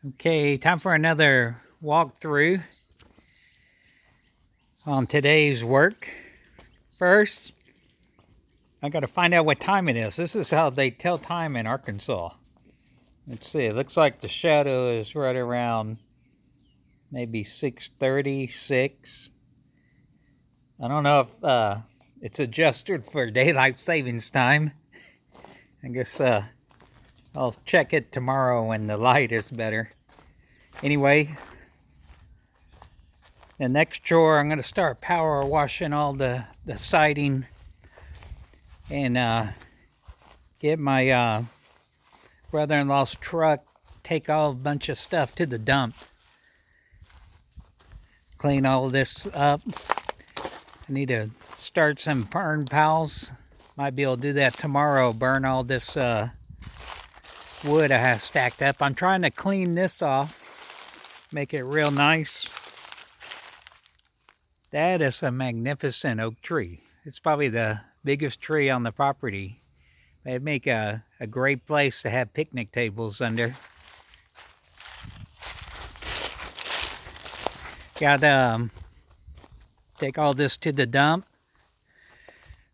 Okay, time for another walkthrough on today's work. First, I got to find out what time it is. This is how they tell time in Arkansas. Let's see. It looks like the shadow is right around maybe 6:36. I don't know if it's adjusted for daylight savings time. I guess I'll check it tomorrow when the light is better. Anyway, the next chore, I'm going to start power washing all the siding and get my brother-in-law's truck, take a bunch of stuff to the dump. Clean all this up. I need to start some burn piles. Might be able to do that tomorrow, burn all this wood I have stacked up. I'm trying to clean this off, make it real nice. That is a magnificent oak tree. It's probably the biggest tree on the property. It'd make a great place to have picnic tables under. Got take all this to the dump.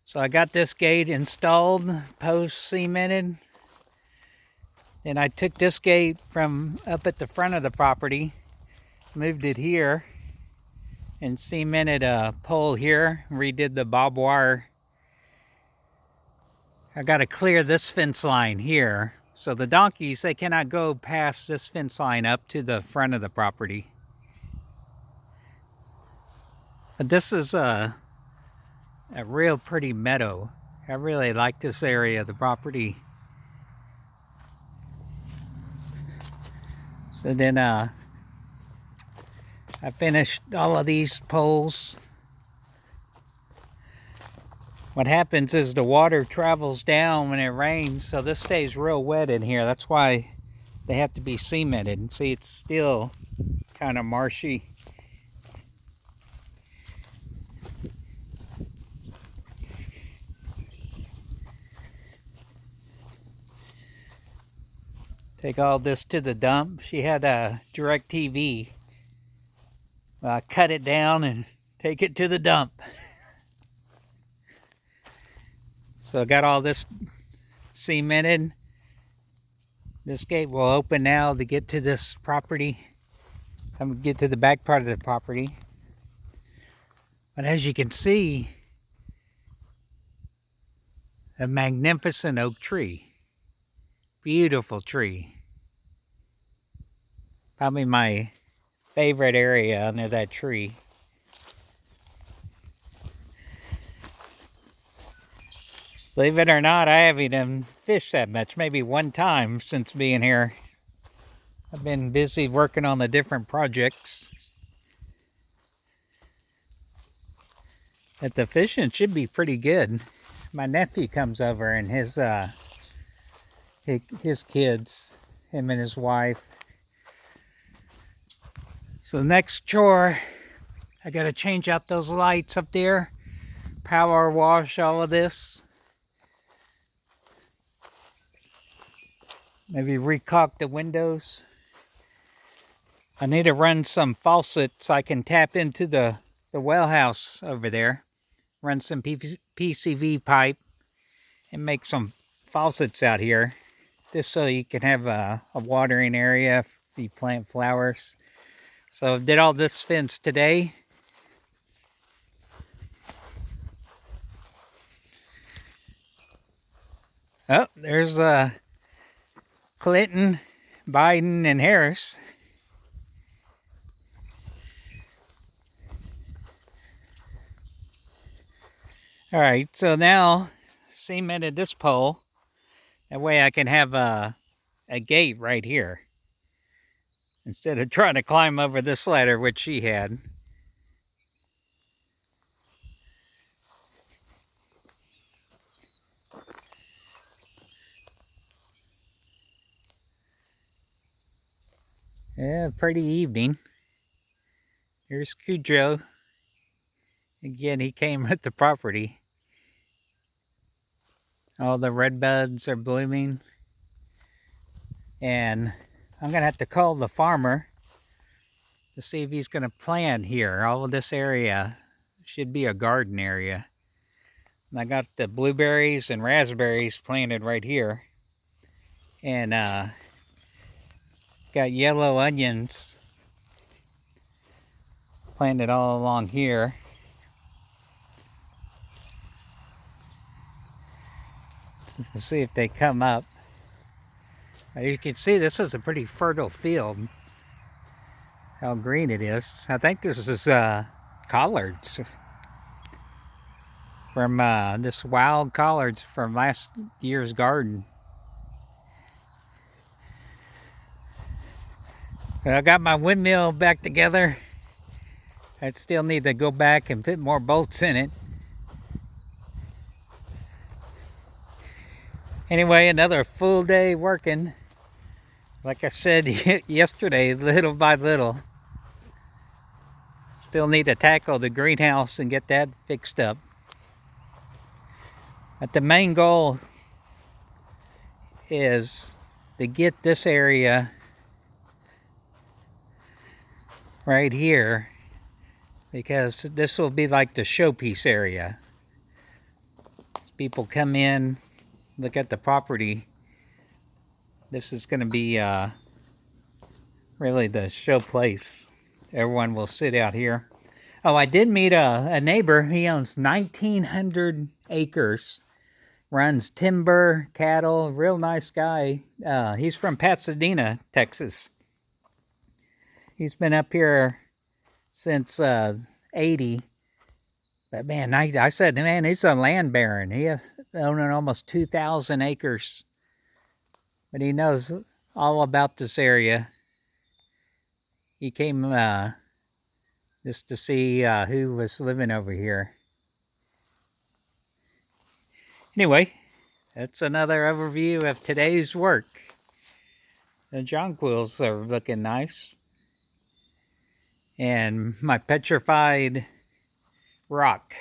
So I got this gate installed, post cemented. Then I took this gate from up at the front of the property, moved it here, and cemented a pole here, redid the barbed wire. I got to clear this fence line here. So the donkeys, they cannot go past this fence line up to the front of the property. But this is a real pretty meadow. I really like this area of the property. So then I finished all of these poles. What happens is the water travels down when it rains, so this stays real wet in here. That's why they have to be cemented. See, it's still kind of marshy. Take all this to the dump. She had a DirecTV. Cut it down and take it to the dump. So I got all this cemented. This gate will open now to get to this property. I'm gonna get to the back part of the property. But as you can see, a magnificent oak tree. Beautiful tree. Probably my favorite area under that tree. Believe it or not, I haven't even fished that much. Maybe one time since being here. I've been busy working on the different projects. But the fishing should be pretty good. My nephew comes over and his kids, him and his wife. So the next chore, I gotta change out those lights up there, power wash all of this. Maybe recaulk the windows. I need to run some faucets I can tap into the well house over there. Run some PCV pipe and make some faucets out here. Just so you can have a watering area if you plant flowers. So I did all this fence today. Oh, there's Clinton, Biden, and Harris. All right, so now cemented this pole. That way I can have a gate right here. Instead of trying to climb over this ladder, which she had. Yeah, pretty evening. Here's Cujo. Again, he came at the property. All the red buds are blooming. And I'm going to have to call the farmer to see if he's going to plant here. All of this area should be a garden area. And I got the blueberries and raspberries planted right here. And got yellow onions planted all along here. Let's see if they come up. You can see this is a pretty fertile field. How green it is. I think this is collards from this wild collards from last year's garden. I got my windmill back together. I still need to go back and fit more bolts in it. Anyway, another full day working. Like I said yesterday, little by little. Still need to tackle the greenhouse and get that fixed up. But the main goal is to get this area right here, because this will be like the showpiece area. As people come in, look at the property, this is going to be really the show place. Everyone will sit out here. Oh, I did meet a neighbor. He owns 1,900 acres, runs timber, cattle, real nice guy. He's from Pasadena, Texas. He's been up here since 80. But man, I said, man, he's a land baron. He owning almost 2,000 acres. But he knows all about this area. He came just to see who was living over here. Anyway, that's another overview of today's work. The jonquils are looking nice. And my petrified rock